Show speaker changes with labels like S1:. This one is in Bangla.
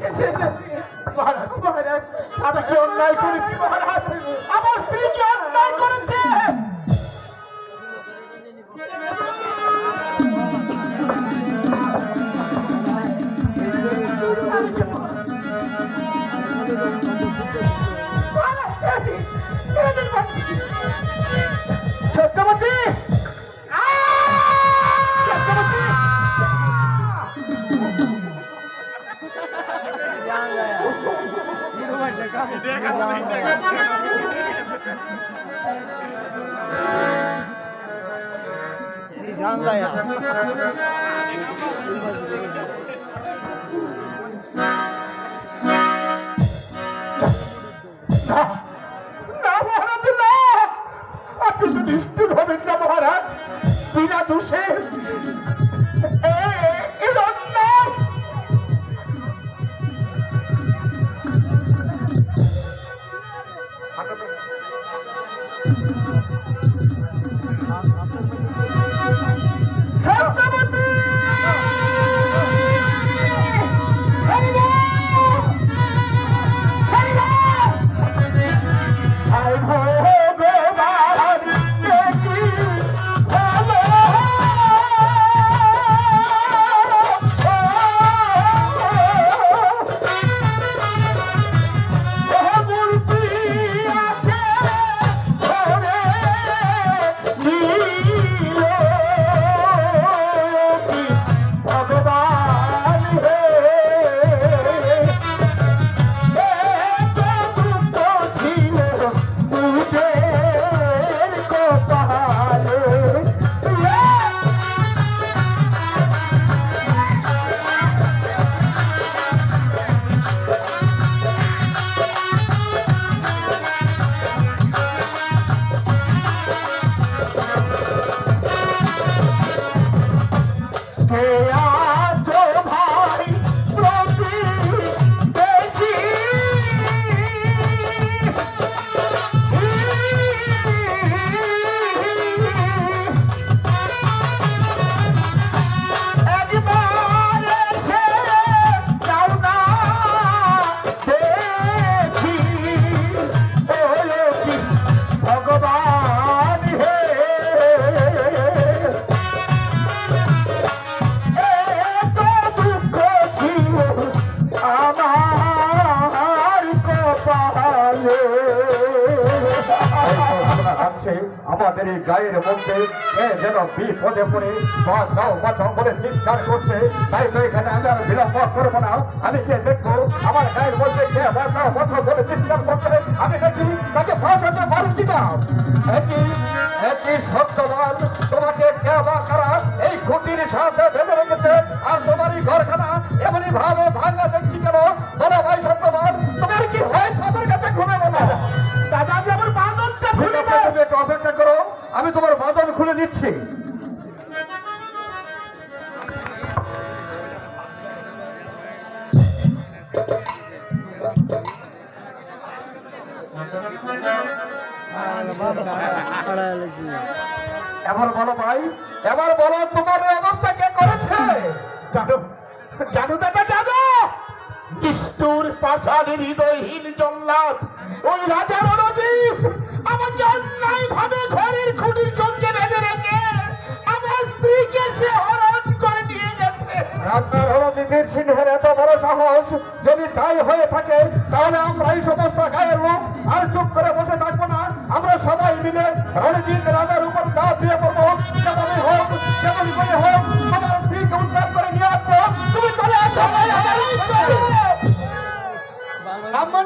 S1: রেখেছে। মহারাজ মহারাজ, আমি কি অন্যায় করেছি মহারাজ? আমার স্ত্রী কি অন্যায় করেছে? সত্যবতী,
S2: जान गया
S1: মহারাজ না, আপনি তো নিষ্ঠুর হবেন না মহারাজ। বিনা দোষে এই অন্যায়। সত্যবতী,
S3: আমাদের এই গায়ের মধ্যে যেন বিপদে পড়ে বাঁচাও বাঁচাও বলে চিৎকার করছে। তাই তো এখানে আমি আর বিলম্ব করবো না, আমি গিয়ে দেখবো আমার গায়ের মধ্যে কে বাঁচাও বাঁচাও বলে চিৎকার করছে। আমি দেখি তাকে বাঁচাতে পারি কিনা। একই সত্যবান, তোমাকে কে বা কারা এই খুঁটির সাথে বেঁধে রেখেছে আর তোমারই ঘরখানা এমনই ভাবে ভাঙা দেখছি কেন? বলো ভাই সত্যবান, তোমার কি হয়েছে? আমার কাছে খুলে বলো।
S1: দাদা, আমি আমার বাঁধনটা খুলে
S3: তুমি একটু অপেক্ষা করো, আমি তোমার বাঁধন খুলে দিচ্ছি। এবার বলো ভাই, এবার বলো তোমার এই অবস্থা কে করেছে?
S1: জানো জানো দাদা, জানো নিষ্ঠুর পাষাণের হৃদয়হীন জল্লাদ ওই রাজা রণজিৎ আমাকে অন্যায় ভাবে ঘরের খুঁটির সঙ্গে বেঁধে রেখে আমার স্ত্রীকে সে হরণ করে নিয়ে গেছে।
S3: রাজা রণজিতের সিংহের এত বড় সাহস, যদি তাই হয়ে থাকে তাহলে আমরা এই সমস্ত গায়ের লোক আর চুপ করে বসে থাকবো না। আমরা সবাই মিলে রণজিৎ রাজার উপর চাপ দিয়ে